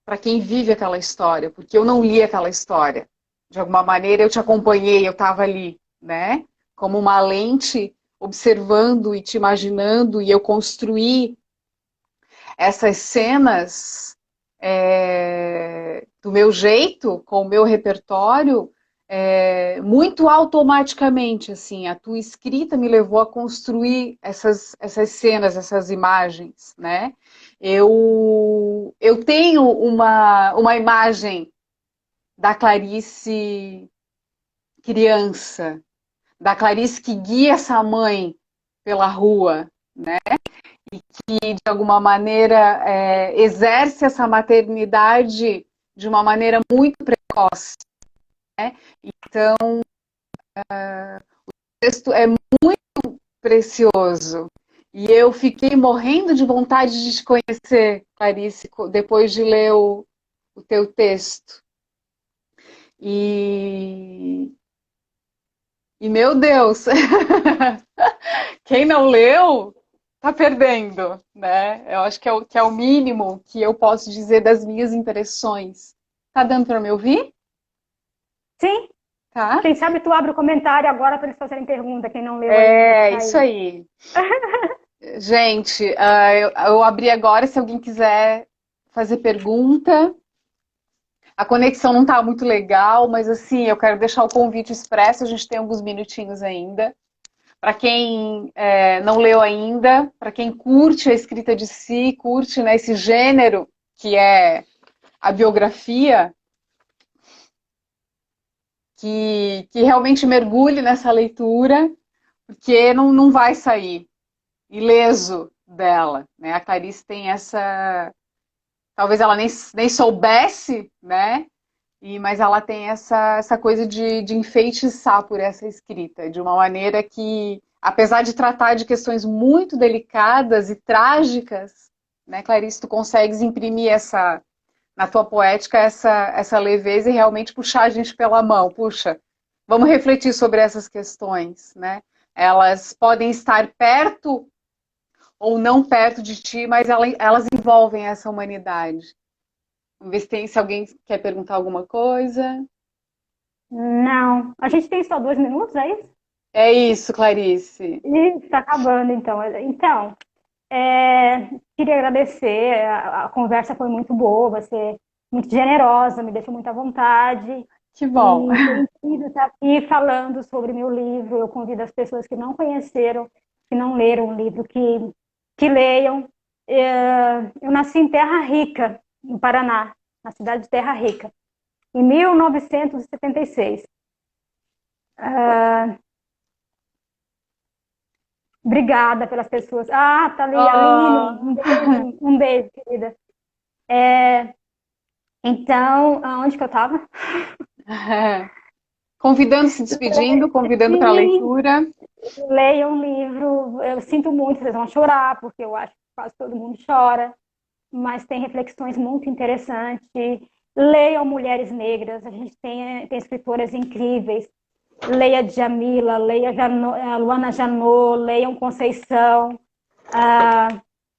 para quem vive aquela história, porque eu não li aquela história. De alguma maneira eu te acompanhei, eu estava ali, né? Como uma lente observando e te imaginando, e eu construí essas cenas do meu jeito, com o meu repertório, muito automaticamente, assim, a tua escrita me levou a construir essas cenas, essas imagens, né? Eu tenho uma imagem da Clarice criança, da Clarice que guia essa mãe pela rua, que de alguma maneira exerce essa maternidade de uma maneira muito precoce. Então, o texto é muito precioso. E eu fiquei morrendo de vontade de te conhecer, Clarice, depois de ler o teu texto. E, e meu Deus, quem não leu tá perdendo, né? Eu acho que é o mínimo que eu posso dizer das minhas impressões. Tá dando para me ouvir? Sim, Tá? quem sabe tu abre o comentário agora para eles fazerem pergunta, quem não leu ainda, que É, tá isso aí. aí. Gente, eu abri agora, se alguém quiser fazer pergunta. A conexão não tá muito legal, mas assim, eu quero deixar o convite expresso, a gente tem alguns minutinhos ainda. Para quem não leu ainda, para quem curte a escrita de si, curte, né, esse gênero que é a biografia, que realmente mergulhe nessa leitura, porque não vai sair ileso dela. Né? A Clarice tem essa. Talvez ela nem soubesse, né? Mas ela tem essa coisa de enfeitiçar por essa escrita, de uma maneira que, apesar de tratar de questões muito delicadas e trágicas, né, Clarice, tu consegues imprimir na tua poética essa leveza e realmente puxar a gente pela mão. Puxa, vamos refletir sobre essas questões, né? Elas podem estar perto ou não perto de ti, mas elas envolvem essa humanidade. Vamos ver se alguém quer perguntar alguma coisa. Não, a gente tem só 2 minutos, é isso? É isso, Clarice. Ih, está acabando, então. Então, queria agradecer, a conversa foi muito boa, você é muito generosa, me deixou muito à vontade. Que bom. E foi incrível estar aqui falando sobre meu livro. Eu convido as pessoas que não conheceram, que não leram o livro, que leiam. Eu nasci em Terra Rica, no Paraná, na cidade de Terra Rica, em 1976. Obrigada pelas pessoas. Ah, tá ali, Aline, Oh. um beijo, querida. Então, aonde que eu estava? Convidando, se despedindo, convidando para a Sim, leitura. leiam um livro. Eu sinto muito, vocês vão chorar, porque eu acho que quase todo mundo chora, mas tem reflexões muito interessantes. Leiam Mulheres Negras, a gente tem escritoras incríveis. Leia Djamila, leia Luana Janot, leiam Conceição.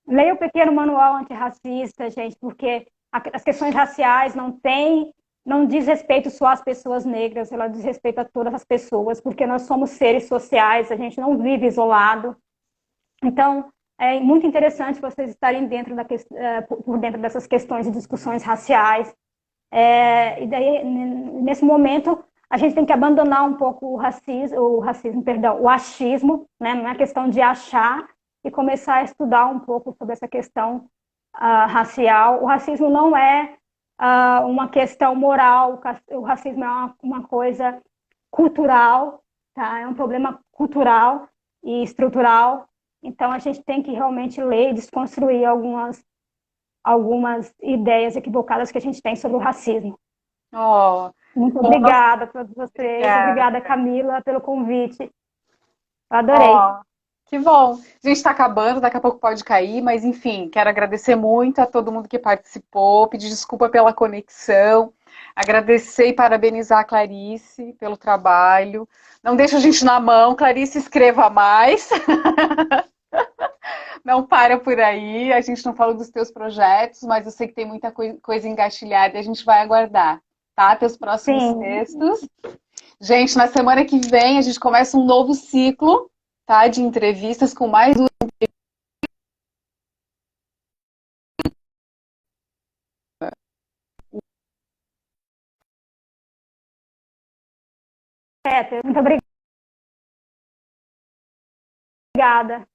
Leia o Pequeno Manual Antirracista, gente, porque as questões raciais não diz respeito só às pessoas negras, ela diz respeito a todas as pessoas, porque nós somos seres sociais, a gente não vive isolado. Então, é muito interessante vocês estarem por dentro dessas questões e discussões raciais. E daí, nesse momento, a gente tem que abandonar um pouco o achismo, né? Não é questão de achar, e começar a estudar um pouco sobre essa questão racial. O racismo não é uma questão moral, o racismo é uma coisa cultural, tá? É um problema cultural e estrutural. Então, a gente tem que realmente ler e desconstruir algumas ideias equivocadas que a gente tem sobre o racismo. Oh, Muito bom, obrigada a todos vocês. obrigada. Obrigada, Camila, pelo convite. Eu adorei. Oh, que bom. A gente está acabando, daqui a pouco pode cair, mas enfim, quero agradecer muito a todo mundo que participou, pedir desculpa pela conexão, agradecer e parabenizar a Clarice pelo trabalho. Não deixa a gente na mão, Clarice, escreva mais. Não para por aí, a gente não falou dos teus projetos, mas eu sei que tem muita coisa engatilhada e a gente vai aguardar, tá? Teus próximos Sim. textos. Gente, na semana que vem a gente começa um novo ciclo, tá? De entrevistas com mais duas. Muito obrigada.